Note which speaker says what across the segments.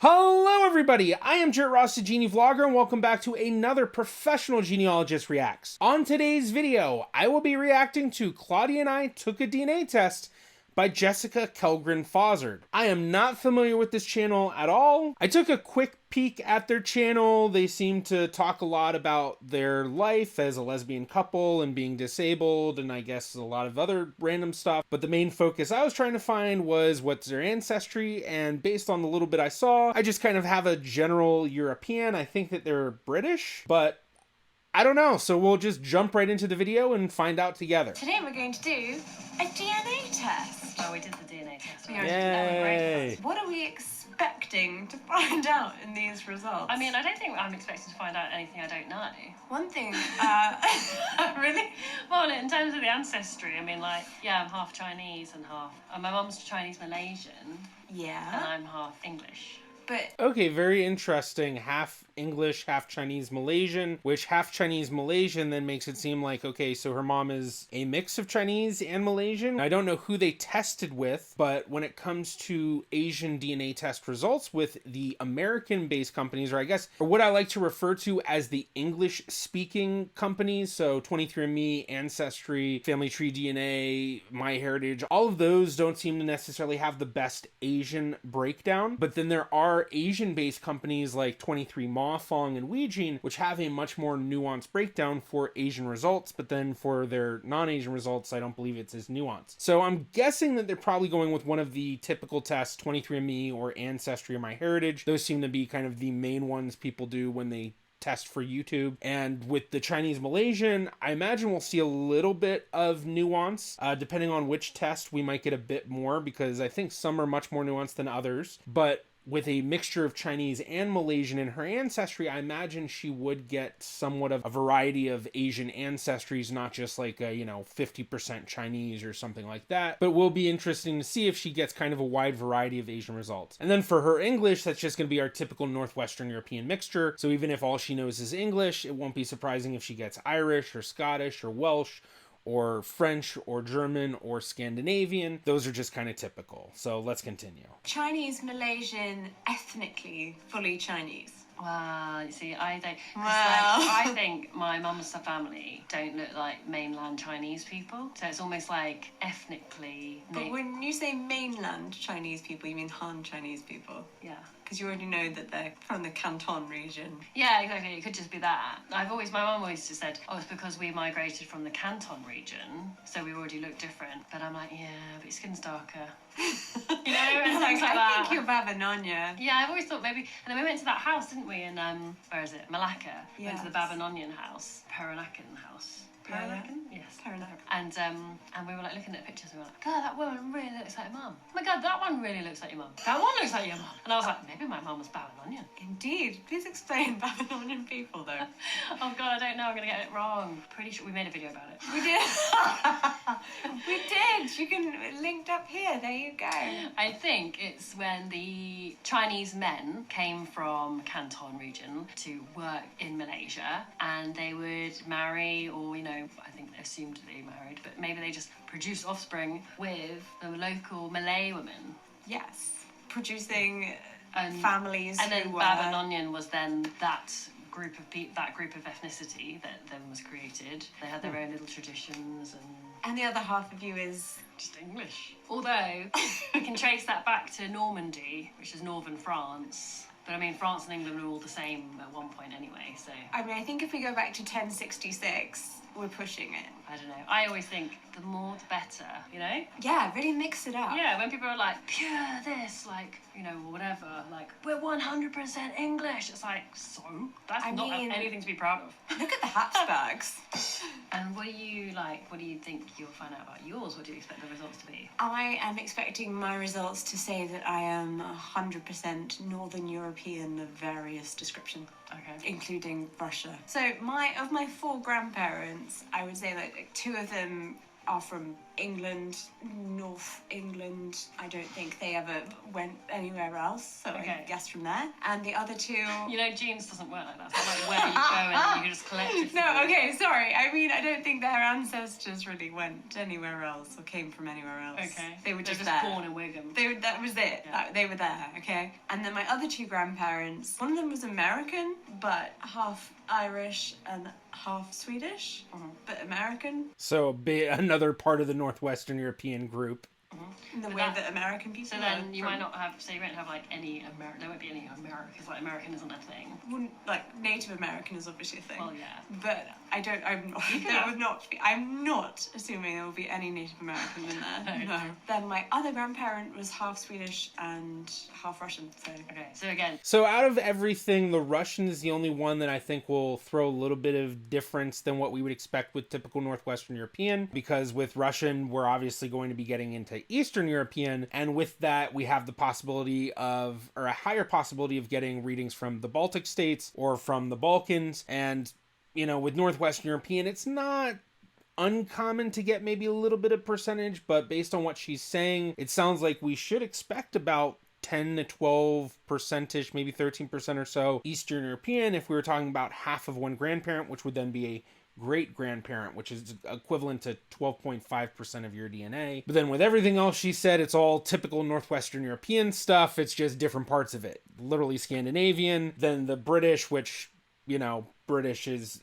Speaker 1: Hello everybody, I am Jarrett Ross, the Genie Vlogger, and welcome back to another Professional Genealogist Reacts. On today's video, I will be reacting to Claudia and I Took a DNA Test by Jessica Kellgren-Fozard. I am not familiar with this channel at all. I took a quick peek at their channel. They seem to talk a lot about their life as a lesbian couple and being disabled, and I guess a lot of other random stuff. But the main focus I was trying to find was what's their ancestry, and based on the little bit I saw, I just kind of have a general European. I think that they're British, but I don't know, so we'll just jump right into the video and find out together.
Speaker 2: Today we're going to do a DNA test.
Speaker 3: Oh, we did the DNA test.
Speaker 1: Yay!
Speaker 2: What are we expecting to find out in these results?
Speaker 3: I mean, I don't think I'm expecting to find out anything I don't know.
Speaker 2: One thing, really?
Speaker 3: Well, in terms of the ancestry, I mean, like, yeah, I'm half Chinese and half... my mum's Chinese Malaysian. And
Speaker 2: Yeah.
Speaker 3: I'm half English.
Speaker 2: But
Speaker 1: Okay, very interesting. Half English, half Chinese Malaysian, which half Chinese Malaysian then makes it seem like, okay, so her mom is a mix of Chinese and Malaysian. I don't know who they tested with, but when it comes to Asian DNA test results with the American-based companies, or I guess, or what I like to refer to as the English-speaking companies, so 23andMe, Ancestry, Family Tree DNA, MyHeritage, all of those don't seem to necessarily have the best Asian breakdown, but then there are Asian-based companies like 23 Fong and Weijing, which have a much more nuanced breakdown for Asian results, but then for their non-Asian results, I don't believe it's as nuanced. So I'm guessing that they're probably going with one of the typical tests, 23andMe or Ancestry or MyHeritage. Those seem to be kind of the main ones people do when they test for YouTube. And with the Chinese Malaysian, I imagine we'll see a little bit of nuance. Depending on which test, we might get a bit more, because I think some are much more nuanced than others. But with a mixture of Chinese and Malaysian in her ancestry, I imagine she would get somewhat of a variety of Asian ancestries, not just like a, 50% Chinese or something like that. But will be interesting to see if she gets kind of a wide variety of Asian results. And then for her English, that's just going to be our typical Northwestern European mixture. So even if all she knows is English, it won't be surprising if she gets Irish or Scottish or Welsh or French or German or Scandinavian. Those are just kind of typical. So let's continue.
Speaker 2: Chinese, Malaysian, ethnically fully Chinese.
Speaker 3: Well, you see, I don't... 'cause,
Speaker 2: Well.
Speaker 3: like, I think my mum's family don't look like mainland Chinese people. So it's almost like ethnically...
Speaker 2: But when you say mainland Chinese people, you mean Han Chinese people?
Speaker 3: Yeah.
Speaker 2: Because you already know that they're from the Canton region.
Speaker 3: Yeah, exactly. It could just be that. My mum always just said, oh, it's because we migrated from the Canton region, so we already look different. But I'm like, yeah, but your skin's darker. And things like that.
Speaker 2: I think you're Babanonia.
Speaker 3: Yeah, I've always thought maybe... And then we went to that house, didn't we, in, where is it? Malacca.
Speaker 2: Yes.
Speaker 3: Went to the Babylonian house. Peranakan house. Peranakan? Yes.
Speaker 2: Peranakan.
Speaker 3: And we were like looking at pictures and we were like, God, that woman really looks like your mum. Oh my God, that one really looks like your mum. That one looks like your mum. And I was like, maybe my mum was Babylonian.
Speaker 2: Indeed. Please explain Babylonian people, though.
Speaker 3: Oh God, I don't know, I'm gonna get it wrong. Pretty sure we made a video about it.
Speaker 2: We did. We did. You can linked up here. There you go.
Speaker 3: I think it's when the Chinese men came from Canton region to work in Malaysia, and they would marry, or I think they assumed they married, but maybe they just produced offspring with the local Malay women.
Speaker 2: Yes. Producing
Speaker 3: And-
Speaker 2: families
Speaker 3: And then
Speaker 2: who were...
Speaker 3: Babylonian was then that group of ethnicity that then was created. They had their own little traditions
Speaker 2: And the other half of you is...
Speaker 3: just English. Although we can trace that back to Normandy, which is northern France. But I mean, France and England were all the same at one point anyway, so...
Speaker 2: I mean, I think if we go back to 1066, we're pushing it.
Speaker 3: I don't know. I always think the more the better,
Speaker 2: Yeah, really mix it up.
Speaker 3: Yeah, when people are like, pure this, like, or whatever, like, we're 100% English. It's like, so? That's
Speaker 2: I
Speaker 3: not
Speaker 2: mean-
Speaker 3: anything to be proud of.
Speaker 2: Look at the Habsburgs.
Speaker 3: And what do you think you'll find out about yours? What do you expect the results to be?
Speaker 2: I am expecting my results to say that I am 100% Northern European of various description.
Speaker 3: Okay.
Speaker 2: Including Russia. So of my 4 grandparents, I would say like 2 of them are from England, North England. I don't think they ever went anywhere else, so I guess from there. And the other two...
Speaker 3: You know, genes doesn't work like that. It's not like where you go and then you can just collect it.
Speaker 2: No, okay, sorry. I mean, I don't think their ancestors really went anywhere else or came from anywhere else.
Speaker 3: Okay.
Speaker 2: They were just
Speaker 3: there.
Speaker 2: born
Speaker 3: in Wigan.
Speaker 2: That was it.
Speaker 3: Yeah.
Speaker 2: They were there, okay? And then my other two grandparents, one of them was American, but half Irish and half Swedish, but American.
Speaker 1: So another part of the Northwestern European group.
Speaker 2: In the way that American people.
Speaker 3: So then you might not have. So you won't have like any American. There won't be any Americans. Like American isn't a thing.
Speaker 2: Wouldn't, like Native American is obviously a thing.
Speaker 3: Well, yeah.
Speaker 2: But I don't. I'm not. That would not. I'm not assuming there will be any Native American in there. No. Then my other grandparent was half Swedish and half Russian. So
Speaker 3: okay. So again.
Speaker 1: So out of everything, the Russian is the only one that I think will throw a little bit of difference than what we would expect with typical Northwestern European, because with Russian we're obviously going to be getting into Eastern European, and with that we have the possibility of, or a higher possibility of, getting readings from the Baltic states or from the Balkans. And you know, with Northwestern European, it's not uncommon to get maybe a little bit of percentage, but based on what she's saying, it sounds like we should expect about 10 to 12%, maybe 13% or so Eastern European if we were talking about half of one grandparent, which would then be a great-grandparent, which is equivalent to 12.5% of your DNA. But then with everything else she said, it's all typical Northwestern European stuff. It's just different parts of it. Literally Scandinavian, then the British, which, you know, British is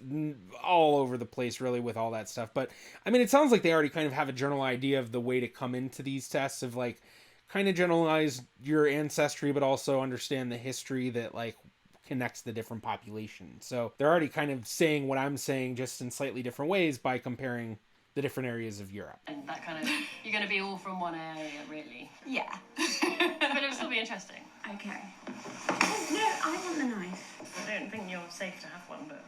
Speaker 1: all over the place really with all that stuff. But I mean, it sounds like they already kind of have a general idea of the way to come into these tests, of like kind of generalize your ancestry, but also understand the history that like connects the different populations. So they're already kind of saying what I'm saying, just in slightly different ways by comparing the different areas of Europe.
Speaker 3: And that kind of, you're going to be all from one area, really.
Speaker 2: yeah.
Speaker 3: But it'll still be interesting.
Speaker 2: Okay. No, I want the knife.
Speaker 3: I don't think you're safe to have one, but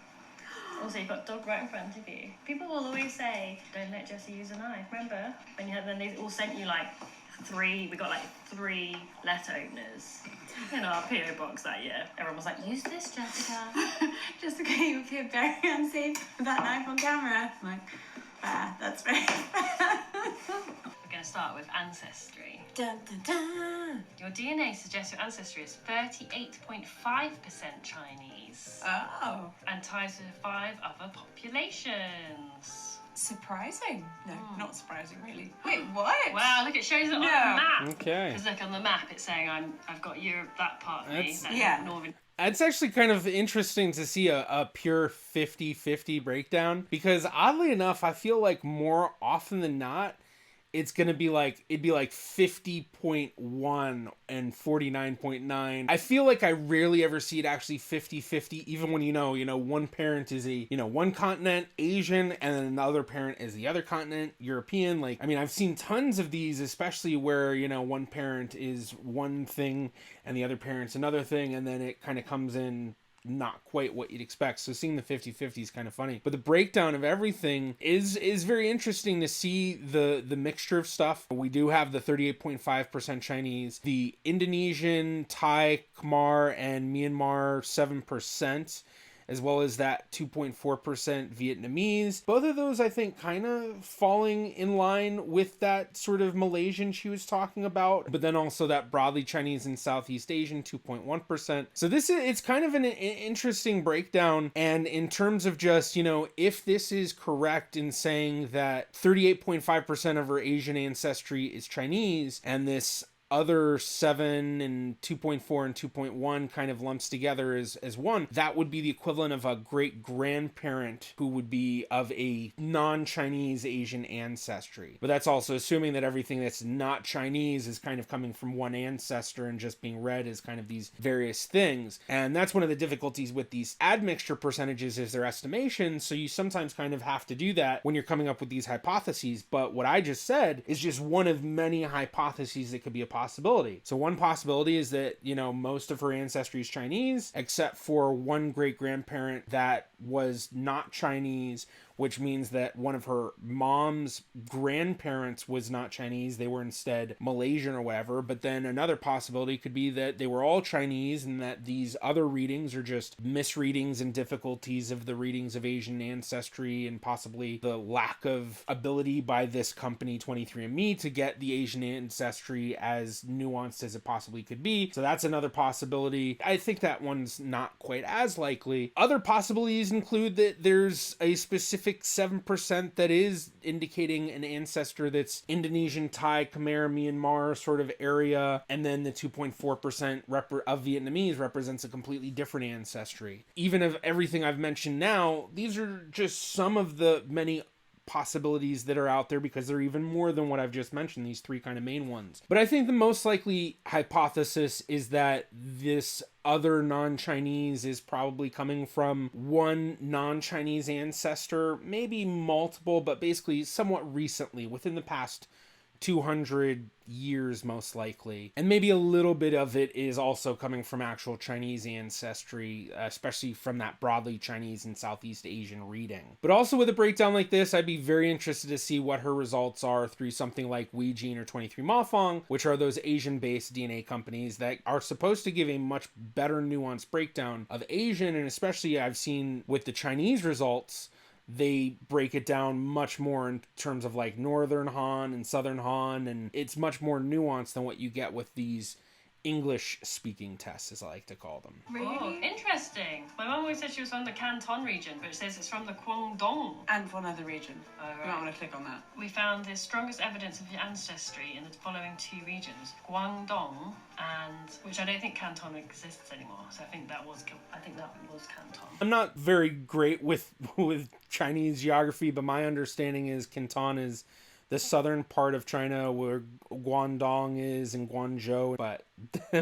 Speaker 3: also you've got dog right in front of you. People will always say, don't let Jessie use a knife. Remember when you had, then they all sent you like we got like 3 letter openers in our PO box that year. Everyone was like, use this, Jessica.
Speaker 2: Just okay, you feel very unsafe with that knife on camera. I'm like, that's very
Speaker 3: We're going to start with Ancestry.
Speaker 2: Dun, dun, dun.
Speaker 3: Your DNA suggests your ancestry is 38.5% Chinese.
Speaker 2: Oh.
Speaker 3: And ties to 5 other populations.
Speaker 2: Surprising. No, not surprising, really. Wait, what?
Speaker 3: Wow, look, it shows it on the map.
Speaker 1: Okay.
Speaker 3: Because look, on the map it's saying I've got Europe, that part of me. Northern.
Speaker 1: It's actually kind of interesting to see a pure 50-50 breakdown, because oddly enough, I feel like more often than not, it's going to be like, it'd be like 50.1 and 49.9. I feel like I rarely ever see it actually 50-50, even when, you know, one parent is one continent, Asian, and then another parent is the other continent, European. Like, I mean, I've seen tons of these, especially where, one parent is one thing and the other parent's another thing, and then it kind of comes in not quite what you'd expect. So seeing the 50-50 is kind of funny. But the breakdown of everything is very interesting to see the mixture of stuff. We do have the 38.5% Chinese, the Indonesian, Thai, Khmer, and Myanmar 7%. As well as that 2.4% Vietnamese. Both of those, I think, kind of falling in line with that sort of Malaysian she was talking about. But then also that broadly Chinese and Southeast Asian, 2.1%. So it's kind of an interesting breakdown. And in terms of just, if this is correct in saying that 38.5% of her Asian ancestry is Chinese, and this other 7 and 2.4 and 2.1 kind of lumps together as one, that would be the equivalent of a great grandparent who would be of a non-Chinese Asian ancestry. But that's also assuming that everything that's not Chinese is kind of coming from one ancestor and just being read as kind of these various things. And that's one of the difficulties with these admixture percentages, is their estimation. So you sometimes kind of have to do that when you're coming up with these hypotheses. But what I just said is just one of many hypotheses that could be a possibility. So one possibility is that, most of her ancestry is Chinese, except for one great grandparent that was not Chinese, which means that one of her mom's grandparents was not Chinese. They were instead Malaysian or whatever. But then another possibility could be that they were all Chinese and that these other readings are just misreadings and difficulties of the readings of Asian ancestry, and possibly the lack of ability by this company 23andMe to get the Asian ancestry as nuanced as it possibly could be. So that's another possibility. I think that one's not quite as likely. Other possibilities include that there's a specific 7% that is indicating an ancestor that's Indonesian, Thai, Khmer, Myanmar sort of area, and then the 2.4% of Vietnamese represents a completely different ancestry. Even of everything I've mentioned now, these are just some of the many possibilities that are out there, because there are even more than what I've just mentioned, these three kind of main ones. But I think the most likely hypothesis is that this other non-Chinese is probably coming from one non-Chinese ancestor, maybe multiple, but basically somewhat recently, within the past 200 years most likely. And maybe a little bit of it is also coming from actual Chinese ancestry, especially from that broadly Chinese and Southeast Asian reading. But also with a breakdown like this, I'd be very interested to see what her results are through something like WeGene or 23 which are those Asian-based DNA companies that are supposed to give a much better nuanced breakdown of Asian, and especially I've seen with the Chinese results, they break it down much more in terms of like Northern Han and Southern Han, and it's much more nuanced than what you get with these English-speaking tests, as I like to call them.
Speaker 3: Really? Oh, interesting. My mum always said she was from the Canton region, but it says it's from the Guangdong.
Speaker 2: And one other region.
Speaker 3: Oh, right.
Speaker 2: You might want to click on that.
Speaker 3: We found the strongest evidence of your ancestry in the following two regions: Guangdong and, which I don't think Canton exists anymore. So I think that was Canton.
Speaker 1: I'm not very great with Chinese geography, but my understanding is Canton is the southern part of China, where Guangdong is, and Guangzhou. But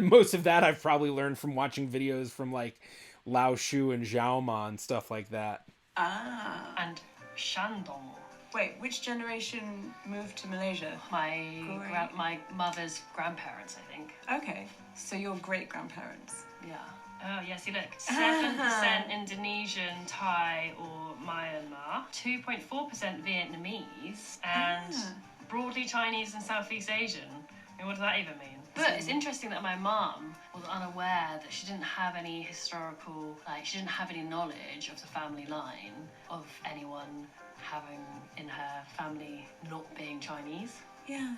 Speaker 1: most of that I've probably learned from watching videos from like Lao Shu and Xiaoma and stuff like that.
Speaker 2: Ah.
Speaker 3: And Shandong.
Speaker 2: Wait, which generation moved to Malaysia?
Speaker 3: My mother's grandparents, I think.
Speaker 2: Okay, so your great-grandparents.
Speaker 3: Yeah. Oh, yeah, see, look. 7% Indonesian, Thai, or Myanmar. 2.4% Vietnamese. And broadly Chinese and Southeast Asian. I mean, what does that even mean? But it's interesting that my mum was unaware that she didn't have any historical, she didn't have any knowledge of the family line of anyone having in her family not being Chinese.
Speaker 2: Yeah.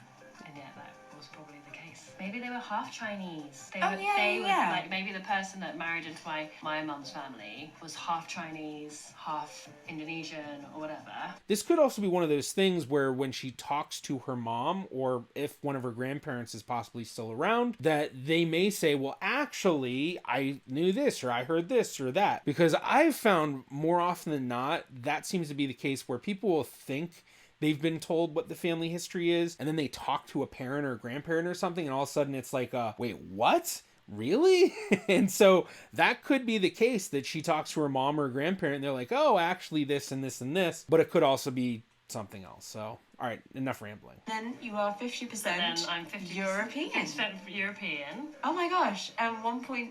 Speaker 3: And yet that was probably the case. Maybe they were half Chinese. They
Speaker 2: were
Speaker 3: like, maybe the person that married into my mum's family was half Chinese, half Indonesian, or whatever.
Speaker 1: This could also be one of those things where when she talks to her mom, or if one of her grandparents is possibly still around, that they may say, well, actually, I knew this, or I heard this, or that. Because I've found more often than not, that seems to be the case where people will think they've been told what the family history is, and then they talk to a parent or a grandparent or something, and all of a sudden it's like, wait, what? Really? And so that could be the case, that she talks to her mom or grandparent, and they're like, oh, actually this and this and this, but it could also be something else. So, all right, enough rambling.
Speaker 2: Then you are 50%.
Speaker 3: Then I'm 50%
Speaker 2: European.
Speaker 3: 50% European.
Speaker 2: Oh my gosh, and 1.4%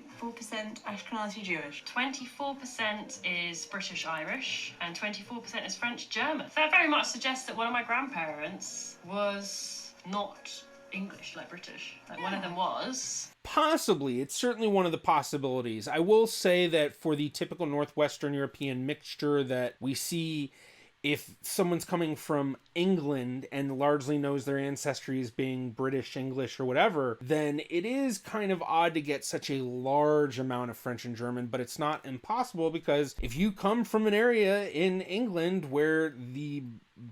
Speaker 2: Ashkenazi Jewish.
Speaker 3: 24% is British Irish, and 24% is French German. That very much suggests that one of my grandparents was not English, like British. Like one of them was.
Speaker 1: Possibly. It's certainly one of the possibilities. I will say that for the typical Northwestern European mixture that we see, if someone's coming from England and largely knows their ancestry as being British, English, or whatever, then it is kind of odd to get such a large amount of French and German, but it's not impossible, because if you come from an area in England where the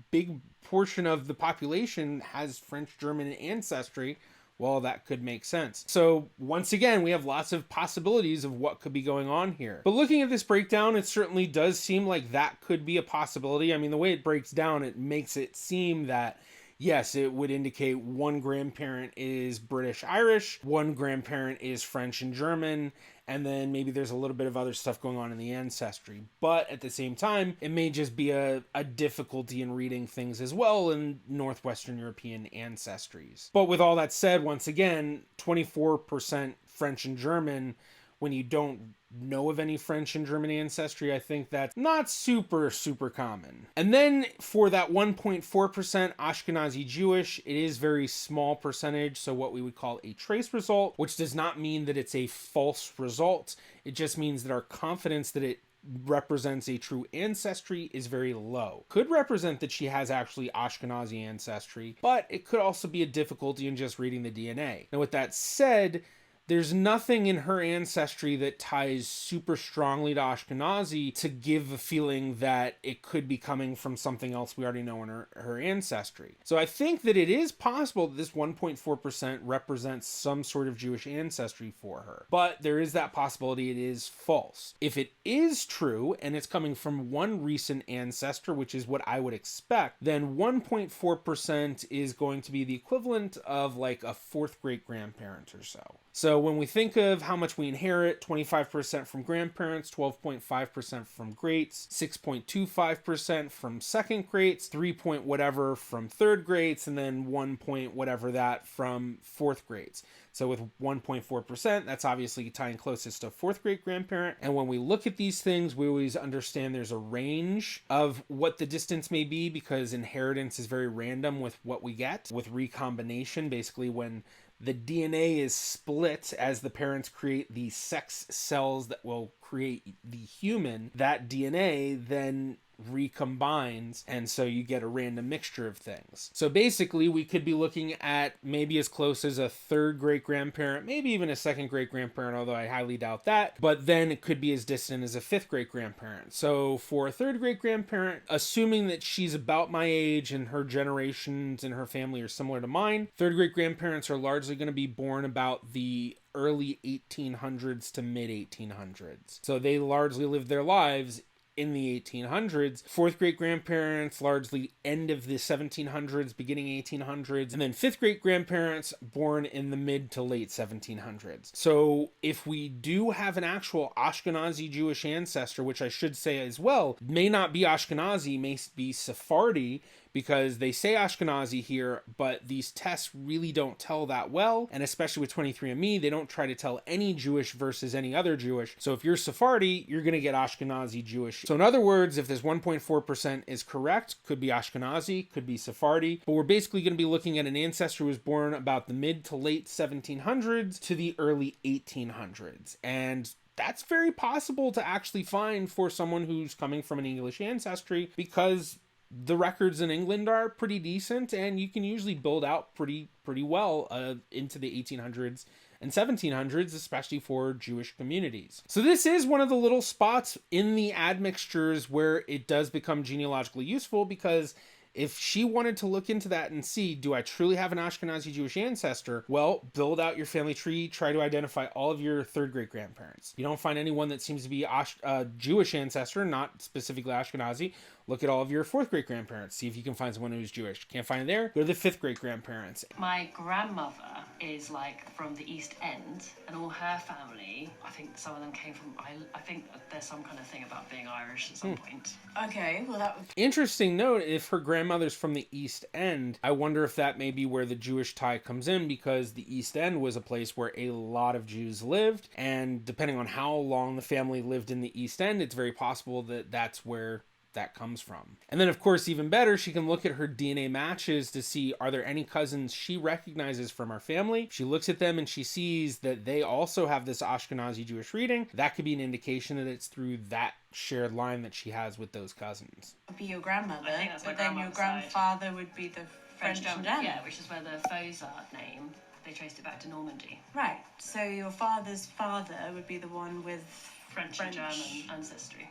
Speaker 1: big portion of the population has French, German ancestry, well, that could make sense. So once again, we have lots of possibilities of what could be going on here. But looking at this breakdown, it certainly does seem like that could be a possibility. I mean, the way it breaks down, it makes it seem that, yes, it would indicate one grandparent is British Irish, one grandparent is French and German, and then maybe there's a little bit of other stuff going on in the ancestry. But at the same time, it may just be a difficulty in reading things as well in Northwestern European ancestries. But with all that said, once again, 24% French and German, when you don't know of any French and German ancestry, I think that's not super common. And then for that 1.4% Ashkenazi Jewish, it is very small percentage, so what we would call a trace result, which does not mean that it's a false result. It just means that our confidence that it represents a true ancestry is very low. Could represent that she has actually Ashkenazi ancestry, but it could also be a difficulty in just reading the DNA. Now, with that said, there's nothing in her ancestry that ties super strongly to Ashkenazi to give a feeling that it could be coming from something else we already know in her ancestry. So I think that it is possible that this 1.4% represents some sort of Jewish ancestry for her. But there is that possibility it is false. If it is true, and it's coming from one recent ancestor, which is what I would expect, then 1.4% is going to be the equivalent of like a fourth great grandparent or so. So when we think of how much we inherit, 25% from grandparents, 12.5% from greats, 6.25% from second greats, 3 point whatever from third greats, and then 1 point whatever that from fourth greats. So with 1.4%, that's obviously tying closest to fourth great grandparent. And when we look at these things, we always understand there's a range of what the distance may be, because inheritance is very random with what we get. With recombination, basically when the DNA is split as the parents create the sex cells that will create the human, that DNA then recombines, and so you get a random mixture of things. So basically we could be looking at maybe as close as a third great grandparent, maybe even a second great grandparent, although I highly doubt that, but then it could be as distant as a fifth great grandparent. So for a third great grandparent, assuming that she's about my age and her generations and her family are similar to mine, third great grandparents are largely going to be born about the early 1800s to mid 1800s. So they largely lived their lives in the 1800s. Fourth great grandparents largely end of the 1700s, beginning 1800s, and then fifth great grandparents born in the mid to late 1700s. So if we do have an actual Ashkenazi Jewish ancestor, which I should say as well, may not be Ashkenazi, may be Sephardi, because they say Ashkenazi here, but these tests really don't tell that well. And especially with 23andMe, they don't try to tell any Jewish versus any other Jewish. So if you're Sephardi, you're going to get Ashkenazi Jewish. So in other words, if this 1.4% is correct, could be Ashkenazi, could be Sephardi, but we're basically going to be looking at an ancestor who was born about the mid to late 1700s to the early 1800s. And that's very possible to actually find for someone who's coming from an English ancestry, because the records in England are pretty decent, and you can usually build out pretty well into the 1800s and 1700s, especially for Jewish communities. So this is one of the little spots in the admixtures where it does become genealogically useful, because if she wanted to look into that and see, do I truly have an Ashkenazi Jewish ancestor? Well, build out your family tree, try to identify all of your third great grandparents. If you don't find anyone that seems to be a Jewish ancestor, not specifically Ashkenazi, look at all of your fourth great grandparents. See if you can find someone who's Jewish. Can't find it there? Go to the fifth great grandparents.
Speaker 3: My grandmother is like from the East End, and all her family, I think some of them came from, I think there's some kind of thing about being Irish at some point.
Speaker 2: Okay, well that would...
Speaker 1: Interesting note, if her grandmother's from the East End, I wonder if that may be where the Jewish tie comes in, because the East End was a place where a lot of Jews lived, and depending on how long the family lived in the East End, it's very possible that that's where that comes from. And then of course, even better, she can look at her DNA matches to see, are there any cousins she recognizes from our family? She looks at them and she sees that they also have this Ashkenazi Jewish reading. That could be an indication that it's through that shared line that she has with those cousins.
Speaker 2: Would be your grandmother,
Speaker 3: I think that's
Speaker 2: but
Speaker 3: my
Speaker 2: then your grandfather would be the French and German.
Speaker 3: Yeah, which is where the Fozard name, they traced it back to Normandy.
Speaker 2: Right, so your father's father would be the one with
Speaker 3: French and German ancestry.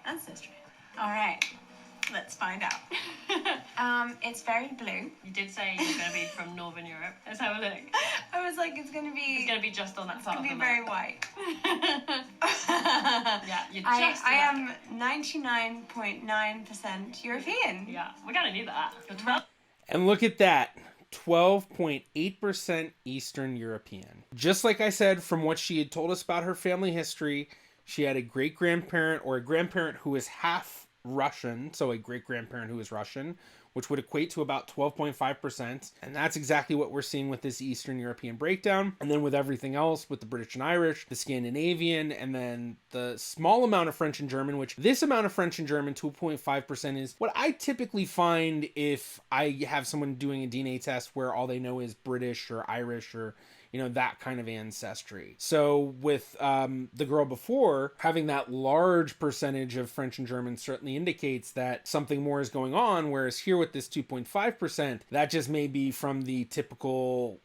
Speaker 2: All right. Let's find out. It's very blue.
Speaker 3: You did say you're going to be from Northern Europe. Let's have a look.
Speaker 2: I was like, it's going to be...
Speaker 3: It's going to be just on that
Speaker 2: It's
Speaker 3: part
Speaker 2: going
Speaker 3: of
Speaker 2: to
Speaker 3: the
Speaker 2: be
Speaker 3: map.
Speaker 2: very white.
Speaker 3: Yeah, you're just
Speaker 2: I am 99.9% European.
Speaker 3: Yeah, we kind of knew that. You're 12.
Speaker 1: And look at that. 12.8% Eastern European. Just like I said, from what she had told us about her family history, she had a great-grandparent or a grandparent who was half Russian, so a great-grandparent who is Russian, which would equate to about 12.5%. And that's exactly what we're seeing with this Eastern European breakdown. And then with everything else, with the British and Irish, the Scandinavian, and then the small amount of French and German, which this amount of French and German, 2.5%, is what I typically find if I have someone doing a DNA test where all they know is British or Irish or that kind of ancestry. So with the girl before, having that large percentage of French and German certainly indicates that something more is going on, whereas here with this 2.5%, that just may be from the typical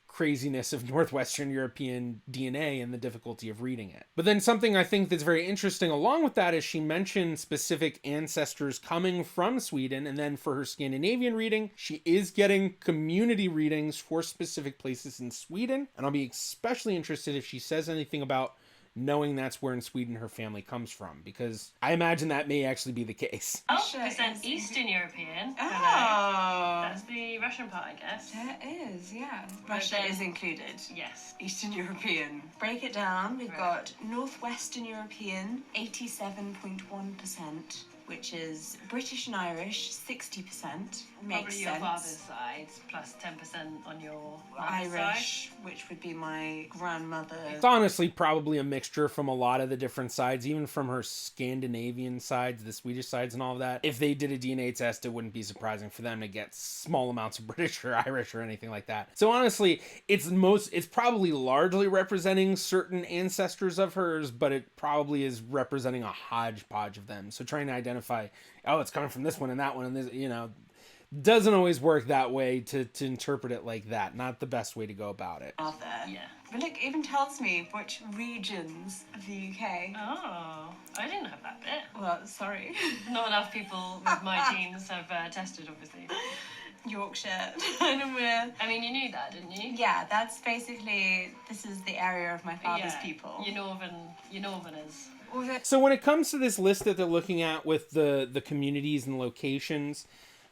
Speaker 1: craziness of Northwestern European DNA and the difficulty of reading it. But then something I think that's very interesting along with that is she mentioned specific ancestors coming from Sweden, and then for her Scandinavian reading, she is getting community readings for specific places in Sweden, and I'll be especially interested if she says anything about knowing that's where in Sweden her family comes from, because I imagine that may actually be the case.
Speaker 3: Oh, percent Eastern European.
Speaker 2: Oh.
Speaker 3: Hello. That's the Russian part, I guess.
Speaker 2: There is, yeah. Russia is included.
Speaker 3: Yes.
Speaker 2: Eastern European. Break it down. We've got Northwestern European, 87.1%. Which is British and Irish, 60%. Makes
Speaker 3: Probably your
Speaker 2: sense.
Speaker 3: father's side, plus 10% on your mother's
Speaker 2: Irish,
Speaker 3: side.
Speaker 2: which would be my grandmother.
Speaker 1: It's honestly probably a mixture from a lot of the different sides, even from her Scandinavian sides, the Swedish sides and all of that. If they did a DNA test, it wouldn't be surprising for them to get small amounts of British or Irish or anything like that. So honestly, it's probably largely representing certain ancestors of hers, but it probably is representing a hodgepodge of them. So trying to identify, oh, it's coming from this one and that one and this, doesn't always work that way to interpret it like that. Not the best way to go about it.
Speaker 2: Out there.
Speaker 3: Yeah.
Speaker 2: But look, it even tells me which regions of the UK.
Speaker 3: Oh, I didn't have that bit.
Speaker 2: Well, sorry.
Speaker 3: Not enough people with my genes have tested, obviously.
Speaker 2: Yorkshire. I
Speaker 3: mean, you knew that, didn't you?
Speaker 2: Yeah, that's basically, this is the area of my father's people.
Speaker 3: Your northerners.
Speaker 1: So when it comes to this list that they're looking at with the communities and locations,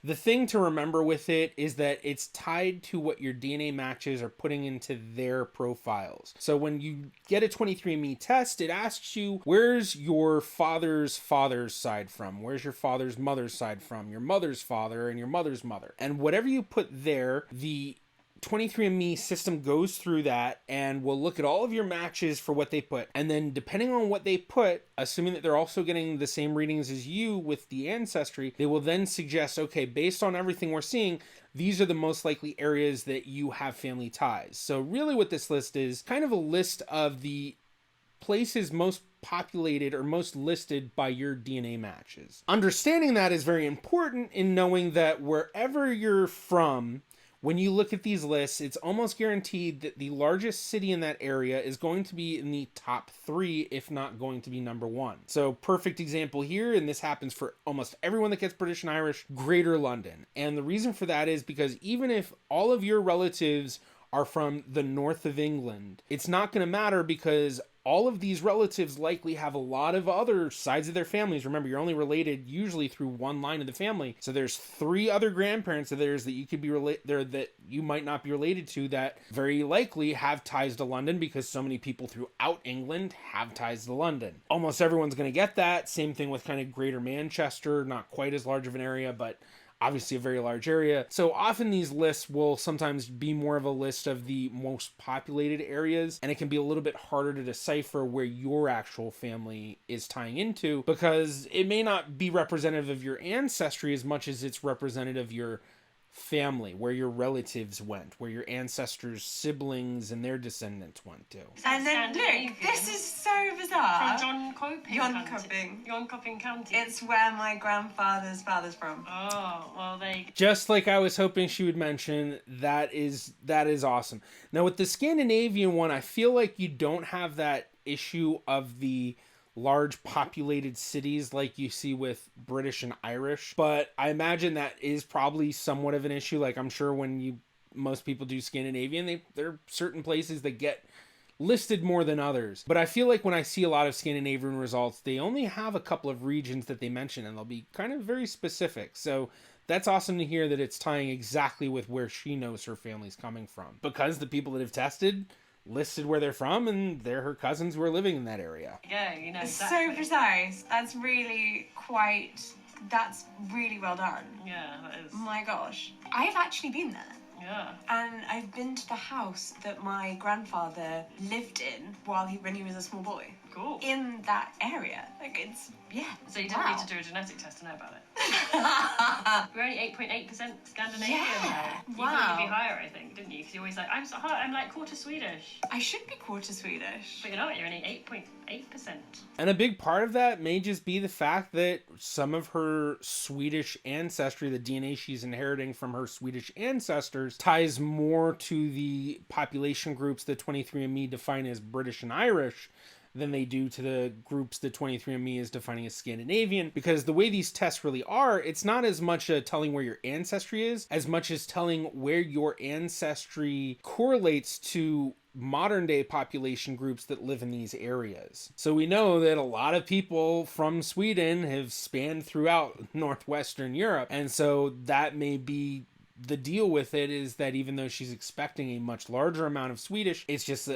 Speaker 1: the thing to remember with it is that it's tied to what your DNA matches are putting into their profiles. So when you get a 23andMe test, it asks you, where's your father's side from? Where's your father's mother's side from? Your mother's father and your mother's mother. And whatever you put there, the 23andMe system goes through that and will look at all of your matches for what they put. And then depending on what they put, assuming that they're also getting the same readings as you with the Ancestry, they will then suggest, okay, based on everything we're seeing, these are the most likely areas that you have family ties. So really what this list is, kind of a list of the places most populated or most listed by your DNA matches. Understanding that is very important in knowing that wherever you're from, when you look at these lists, it's almost guaranteed that the largest city in that area is going to be in the top 3, if not going to be number 1. So perfect example here, and this happens for almost everyone that gets British and Irish, Greater London. And the reason for that is because even if all of your relatives are from the north of England, it's not going to matter because all of these relatives likely have a lot of other sides of their families. Remember, you're only related usually through one line of the family. So there's 3 other grandparents of theirs that you could be related that you might not be related to that very likely have ties to London because so many people throughout England have ties to London. Almost everyone's going to get that. Same thing with kind of Greater Manchester, not quite as large of an area, but obviously a very large area. So often these lists will sometimes be more of a list of the most populated areas, and it can be a little bit harder to decipher where your actual family is tying into because it may not be representative of your ancestry as much as it's representative of your family, where your relatives went, where your ancestors' siblings and their descendants went to.
Speaker 2: And then look, this is so bizarre.
Speaker 3: From Jonkoping County.
Speaker 2: It's where my grandfather's father's from.
Speaker 3: Oh, well they...
Speaker 1: Just like I was hoping she would mention, that is awesome. Now with the Scandinavian one, I feel like you don't have that issue of the large populated cities like you see with British and Irish, but I imagine that is probably somewhat of an issue. Like I'm sure when most people do Scandinavian, there are certain places that get listed more than others. But I feel like when I see a lot of Scandinavian results, they only have a couple of regions that they mention and they'll be kind of very specific. So that's awesome to hear that it's tying exactly with where she knows her family's coming from. Because the people that have tested, listed where they're from, and they're her cousins who are living in that area.
Speaker 3: Yeah, you know,
Speaker 2: It's
Speaker 3: exactly.
Speaker 2: so precise. That's really well done.
Speaker 3: Yeah, that is.
Speaker 2: Oh my gosh. I've actually been there.
Speaker 3: Yeah.
Speaker 2: And I've been to the house that my grandfather lived in when he was a small boy.
Speaker 3: Cool.
Speaker 2: In that area. Like, it's, yeah.
Speaker 3: So you didn't
Speaker 2: wow.
Speaker 3: need to do a genetic test to know about it. We're only 8.8% Scandinavian
Speaker 2: Yeah.
Speaker 3: now. You
Speaker 2: Wow.
Speaker 3: thought you'd be higher, I think, didn't you? Because you're always like, I'm like quarter Swedish.
Speaker 2: I should be quarter Swedish.
Speaker 3: But you're not, you're only 8.8%.
Speaker 1: And a big part of that may just be the fact that some of her Swedish ancestry, the DNA she's inheriting from her Swedish ancestors, ties more to the population groups that 23andMe define as British and Irish than they do to the groups that 23andMe is defining as Scandinavian. Because the way these tests really are, it's not as much telling where your ancestry is, as much as telling where your ancestry correlates to modern day population groups that live in these areas. So we know that a lot of people from Sweden have spanned throughout northwestern Europe, and so that may be the deal with it, is that even though she's expecting a much larger amount of Swedish, it's just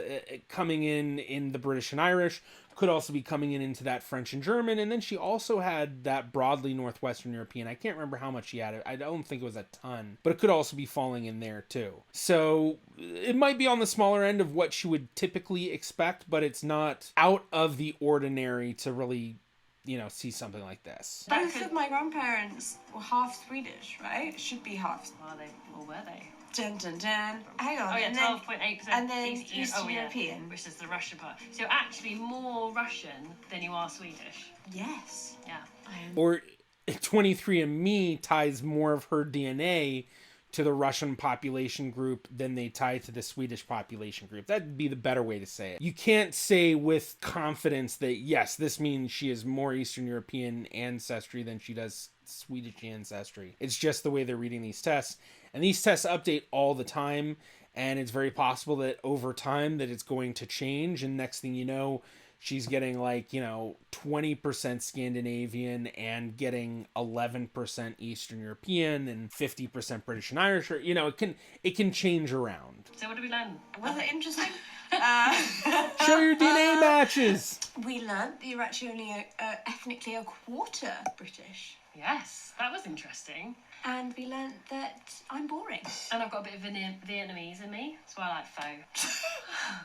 Speaker 1: coming in the British and Irish, could also be coming into that French and German, and then she also had that broadly Northwestern European. I can't remember how much she had. I don't think it was a ton, but it could also be falling in there too. So it might be on the smaller end of what she would typically expect, but it's not out of the ordinary to really, see something like this.
Speaker 2: Both of my grandparents were half Swedish, right? Should be half.
Speaker 3: Or were they?
Speaker 2: Dun dun dun. Hang on.
Speaker 3: Oh yeah,
Speaker 2: and
Speaker 3: 12.8%.
Speaker 2: and then Eastern
Speaker 3: yeah,
Speaker 2: European.
Speaker 3: which is the Russian part. So you're actually more Russian than you are Swedish.
Speaker 2: Yes.
Speaker 3: Yeah.
Speaker 2: I am.
Speaker 1: Or 23andMe ties more of her DNA to the Russian population group than they tie to the Swedish population group. That'd be the better way to say it. You can't say with confidence that, yes, this means she has more Eastern European ancestry than she does Swedish ancestry. It's just the way they're reading these tests. And these tests update all the time, and it's very possible that over time that it's going to change, and next thing you know, she's getting 20% Scandinavian and getting 11% Eastern European and 50% British and Irish. Or, it can change around.
Speaker 3: So what did we learn?
Speaker 2: Was it interesting?
Speaker 1: Show your DNA matches.
Speaker 2: We learned that you're actually only ethnically a quarter British.
Speaker 3: Yes, that was interesting.
Speaker 2: And we learned that I'm boring.
Speaker 3: And I've got a bit of Vietnamese in me. That's why I like pho.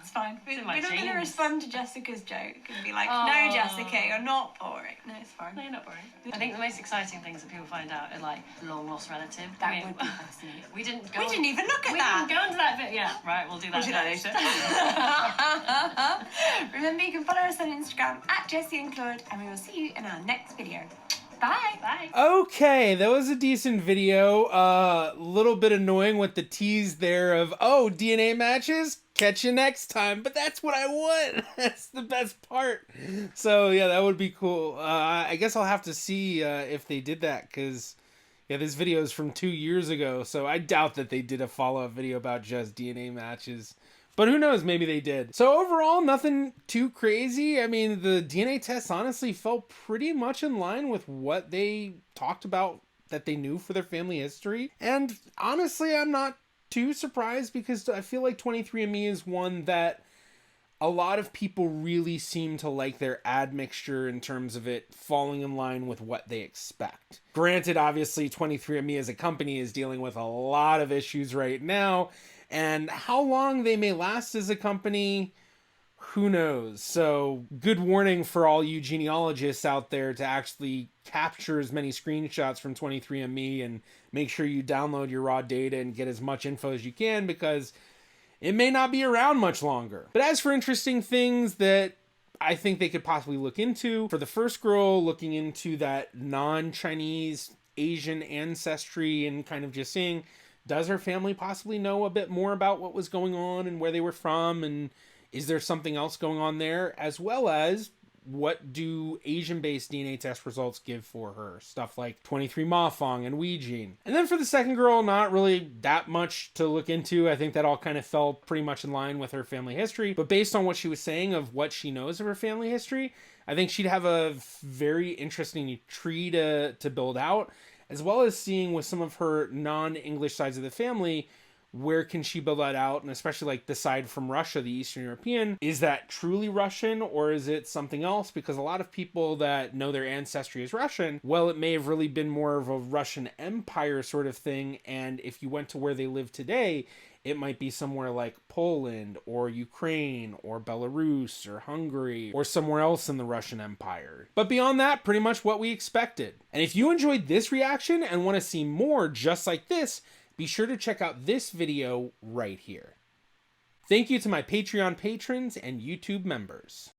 Speaker 2: It's fine.
Speaker 3: It's in
Speaker 2: We're
Speaker 3: my
Speaker 2: not going to
Speaker 3: genes.
Speaker 2: respond to Jessica's joke and be like,
Speaker 3: Oh.
Speaker 2: no, Jessica, you're not boring. No, it's fine.
Speaker 3: No, you're not boring. I think the most exciting things that people find out are like long lost relative.
Speaker 2: That would be fascinating.
Speaker 3: We didn't go.
Speaker 2: We didn't even look at
Speaker 3: We
Speaker 2: that.
Speaker 3: didn't go into that bit. Yeah, right. We'll do that.
Speaker 2: We'll do that
Speaker 3: next.
Speaker 2: Remember, you can follow us on Instagram at Jessie and Claude, and we will see you in our next video. Bye.
Speaker 3: Bye.
Speaker 1: Okay, that was a decent video. Little bit annoying with the tease there of, DNA matches, catch you next time. But that's what I want. That's the best part. So yeah, that would be cool. I guess I'll have to see if they did that, because this video is from 2 years ago. So I doubt that they did a follow-up video about just DNA matches. But who knows, maybe they did. So overall, nothing too crazy. I mean, the DNA tests honestly felt pretty much in line with what they talked about that they knew for their family history. And honestly, I'm not too surprised, because I feel like 23andMe is one that a lot of people really seem to like their admixture in terms of it falling in line with what they expect. Granted, obviously, 23andMe as a company is dealing with a lot of issues right now, and how long they may last as a company, who knows? So, good warning for all you genealogists out there to actually capture as many screenshots from 23andMe and make sure you download your raw data and get as much info as you can, because it may not be around much longer. But as for interesting things that I think they could possibly look into, for the first girl, looking into that non-Chinese Asian ancestry and kind of just seeing, does her family possibly know a bit more about what was going on and where they were from, and is there something else going on there, as well as what do Asian-based DNA test results give for her? Stuff like 23 and Weijing. And then for the second girl, not really that much to look into. I think that all kind of fell pretty much in line with her family history. But based on what she was saying of what she knows of her family history, I think she'd have a very interesting tree to build out, as well as seeing with some of her non-English sides of the family where can she build that out? And especially like aside from Russia, the Eastern European, is that truly Russian or is it something else? Because a lot of people that know their ancestry is Russian, well, it may have really been more of a Russian Empire sort of thing. And if you went to where they live today, it might be somewhere like Poland or Ukraine or Belarus or Hungary or somewhere else in the Russian Empire. But beyond that, pretty much what we expected. And if you enjoyed this reaction and want to see more just like this, be sure to check out this video right here. Thank you to my Patreon patrons and YouTube members.